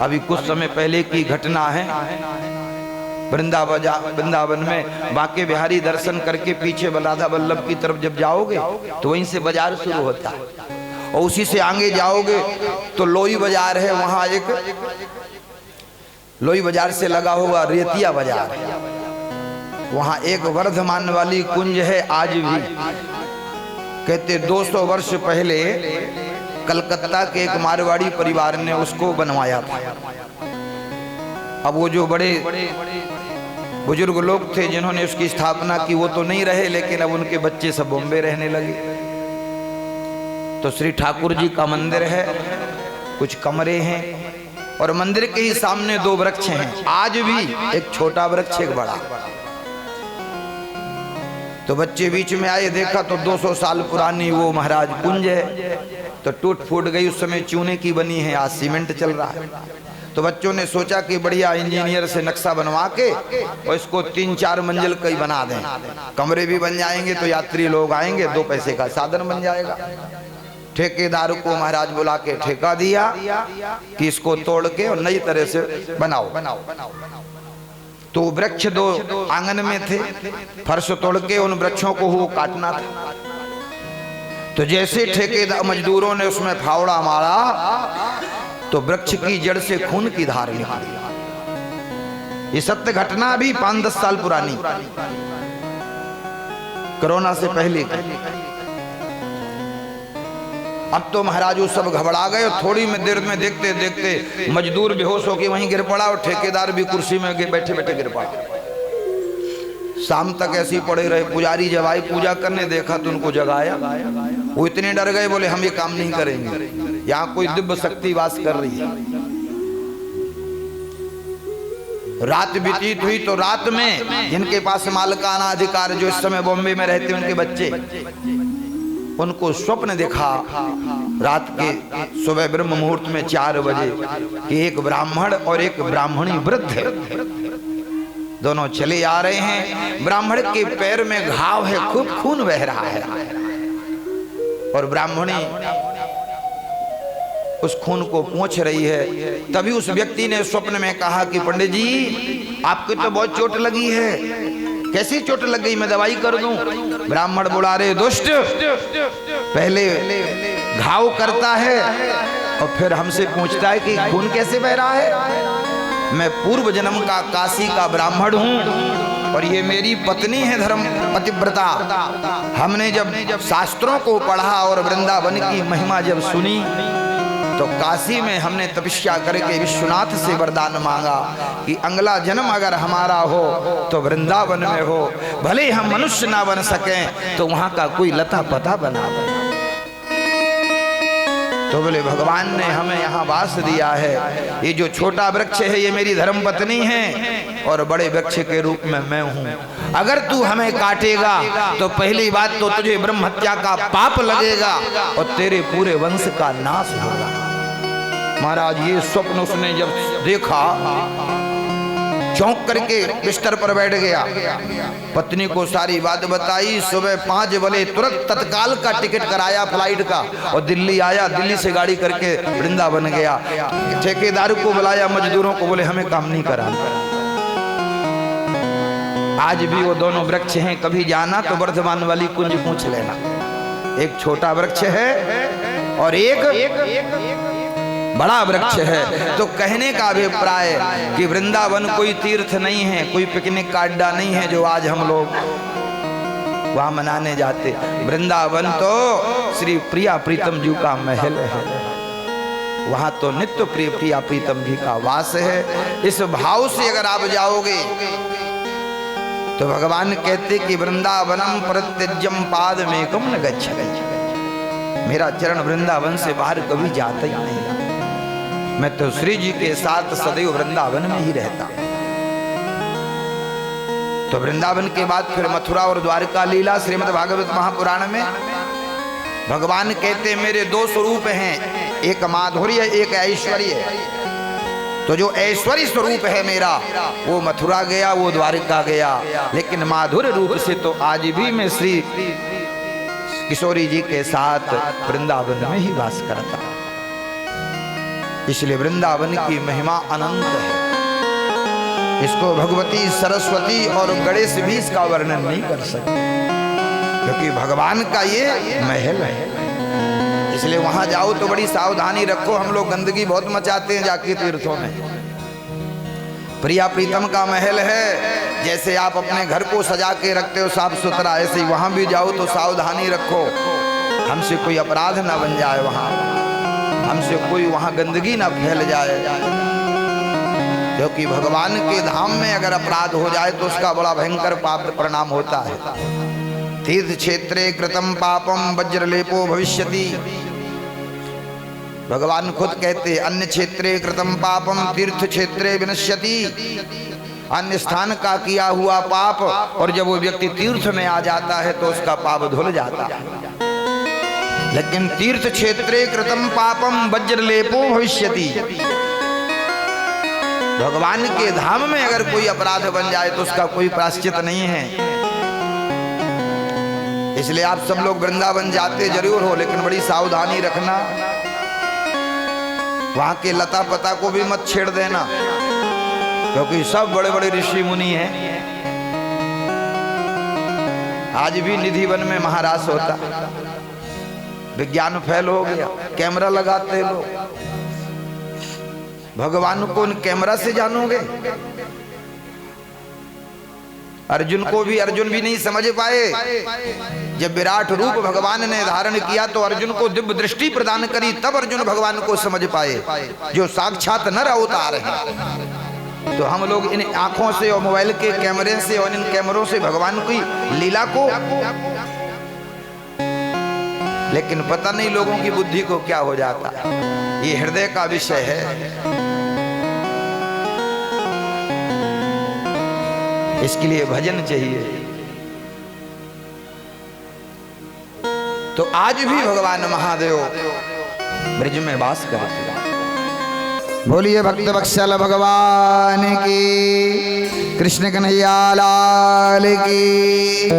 अभी कुछ समय पहले की घटना है, वृंदावन में बांके बिहारी दर्शन करके पीछे राधा वल्लभ की तरफ जब जाओगे तो वहीं से बाजार शुरू होता है, और उसी से आगे जाओगे तो लोई बाजार है। वहां एक लोई बाजार से लगा हुआ रेतिया बाजार है, वहां एक वर्धमान वाली कुंज है। आज भी कहते 200 वर्ष पहले कलकत्ता के एक मारवाड़ी परिवार ने उसको बनवाया था। अब वो जो बड़े बुजुर्ग लोग थे जिन्होंने उसकी स्थापना की वो तो नहीं रहे, लेकिन अब उनके बच्चे सब बॉम्बे रहने लगे। तो श्री ठाकुर जी का मंदिर है, कुछ कमरे हैं, और मंदिर के ही सामने 2 वृक्ष हैं। आज भी एक छोटा वृक्ष एक बड़ा। तो बच्चे बीच में आए, देखा तो 200 साल पुरानी वो महाराज कुंज है, तो टूट फूट गई। उस समय चूने की बनी है, आज सीमेंट चल रहा है। तो बच्चों ने सोचा कि बढ़िया इंजीनियर से नक्शा बनवा के और इसको 3-4 मंजिल कई बना दें, कमरे भी बन जाएंगे तो यात्री लोग आएंगे, 2 पैसे का साधन बन जाएगा। ठेकेदार को महाराज बुला के ठेका दिया कि इसको तोड़ के और नई तरह से बनाओ। तो वृक्ष 2 आंगन में थे, फर्श तोड़ के उन वृक्षों को वो काटना था। तो जैसे ठेकेदार मजदूरों ने उसमें फावड़ा मारा तो वृक्ष की जड़ से खून की धार निकली। ये सत्य घटना भी 5-10 साल पुरानी, कोरोना से पहले। अब तो महाराज वो सब घबरा गए, और थोड़ी में देर में देखते देखते मजदूर बेहोश होकर वहीं गिर पड़ा, और ठेकेदार भी कुर्सी में बैठे बैठे गिर पड़ा। शाम तक ऐसे ही पड़े रहे। पुजारी जब आए पूजा करने, देखा तो उनको जगाया। वो इतने डर गए, बोले हम ये काम नहीं करेंगे, यहाँ कोई दिव्य शक्ति वास कर रही है। रात व्यतीत हुई तो रात में जिनके पास मालिकाना अधिकार, जो इस समय बॉम्बे में रहते उनके बच्चे, उनको स्वप्न देखा रात के सुबह ब्रह्म मुहूर्त में 4 बजे कि एक ब्राह्मण और एक ब्राह्मणी वृद्ध दोनों चले आ रहे हैं। ब्राह्मण के पैर में घाव है, खूब खून बह रहा है, और ब्राह्मणी उस खून को पोंछ रही है। तभी उस व्यक्ति ने स्वप्न में कहा कि पंडित जी आपको तो बहुत चोट लगी है। कैसी चोट लग गई, मैं दवाई कर दूं? ब्राह्मण बोला, रे दुष्ट, पहले घाव करता है और फिर हमसे पूछता है कि खून कैसे बह रहा है। मैं पूर्व जन्म का काशी का ब्राह्मण हूं और ये मेरी पत्नी है धर्म पतिव्रता। हमने जब शास्त्रों को पढ़ा और वृंदावन की महिमा जब सुनी तो काशी में हमने तपस्या करके विश्वनाथ से वरदान मांगा कि अगला जन्म अगर हमारा हो तो वृंदावन में हो, भले हम मनुष्य ना बन सकें तो वहां का कोई लता पता बना दे। तो बोले भगवान ने हमें यहाँ वास दिया है, ये जो छोटा वृक्ष है ये मेरी धर्मपत्नी है और बड़े वृक्ष के रूप में मैं हूँ। अगर तू हमें काटेगा तो पहली बात तो तुझे ब्रह्म हत्या का पाप लगेगा और तेरे पूरे वंश का नाश होगा। महाराज ये स्वप्न उसने जब देखा चौंक करके बिस्तर पर बैठ गया, पत्नी को सारी बात बताई। सुबह 5 बजे तुरंत तत्काल का टिकट कराया फ्लाइट का और दिल्ली आया, दिल्ली से गाड़ी करके वृंदावन गया। ठेकेदार को बुलाया, मजदूरों को, बोले हमें काम नहीं कराना। आज भी वो दोनों वृक्ष हैं, कभी जाना तो वर्धमान वाली कुंज पूछ लेना। एक छोटा वृक्ष है और एक बड़ा वृक्ष है। तो कहने का अभिप्राय कि वृंदावन कोई तीर्थ नहीं है, कोई पिकनिक का अड्डा नहीं है जो आज हम लोग वहां मनाने जाते। वृंदावन तो श्री प्रिया प्रीतम जी का महल है, वहां तो नित्य प्रिय प्रिया प्रीतम जी का वास है। इस भाव से अगर आप जाओगे तो भगवान कहते कि वृंदावनम परित्यज्यम पादमेकम न गच्छति। मेरा चरण वृंदावन से बाहर कभी जाता ही नहीं, मैं तो श्री जी के साथ सदैव वृंदावन में ही रहता। तो वृंदावन के बाद फिर मथुरा और द्वारका लीला श्रीमद् भागवत महापुराण में भगवान कहते मेरे 2 स्वरूप हैं, एक माधुर्य एक ऐश्वर्य। तो जो ऐश्वर्य स्वरूप है मेरा वो मथुरा गया, वो द्वारका गया, लेकिन माधुर्य रूप से तो आज भी मैं श्री किशोरी जी के साथ वृंदावन में ही वास करता। इसलिए वृंदावन की महिमा अनंत है। इसको भगवती, सरस्वती और गणेश भी इसका वर्णन नहीं कर सकते, क्योंकि भगवान का ये महल है। इसलिए वहां जाओ तो बड़ी सावधानी रखो। हम लोग गंदगी बहुत मचाते हैं जाके तीर्थों में। प्रिया प्रीतम का महल है, जैसे आप अपने घर को सजा के रखते हो साफ सुथरा, ऐसे ही वहां भी जाओ तो सावधानी रखो, हमसे कोई अपराध ना बन जाए, वहां हमसे कोई वहां गंदगी ना फैल जाए। क्योंकि भगवान के धाम में अगर अपराध हो जाए तो उसका बड़ा भयंकर पाप परिणाम होता है। तीर्थ क्षेत्रे कृतम पापम वज्रलेपो भविष्यति। भगवान खुद कहते अन्य क्षेत्रे कृतम पापम तीर्थ क्षेत्रे विनश्यति। अन्य स्थान का किया हुआ पाप और जब वो व्यक्ति तीर्थ में आ जाता है तो उसका पाप धुल जाता है। लेकिन तीर्थ क्षेत्रे कृतम पापम वज्रलेपो भविष्यति। भगवान के धाम में अगर कोई अपराध बन जाए तो उसका कोई प्रायश्चित नहीं है। इसलिए आप सब लोग वृंदावन जाते जरूर हो, लेकिन बड़ी सावधानी रखना, वहां के लता पता को भी मत छेड़ देना, क्योंकि सब बड़े बड़े ऋषि मुनि हैं। आज भी निधि वन में महाराज होता, विज्ञान फैल हो गया, कैमरा लगाते लोग। भगवान को उन कैमरा से जानोगे? अर्जुन को भी अर्जुन भी नहीं समझ पाए। जब विराट रूप भगवान ने धारण किया तो अर्जुन को दिव्य दृष्टि प्रदान करी, तब अर्जुन भगवान को समझ पाए, जो साक्षात नर अवतार हैं। तो हम लोग इन आंखों से और मोबाइल के कैमरे से और इन कैमरों से भगवान की लीला को, लेकिन पता नहीं लोगों की बुद्धि को क्या हो जाता। ये हृदय का विषय है। इसके लिए भजन चाहिए। तो आज भी भगवान महादेव ब्रज में वास करते हैं। बोलिए भक्त वत्सल भगवान की, कृष्ण कन्हैया लाल की।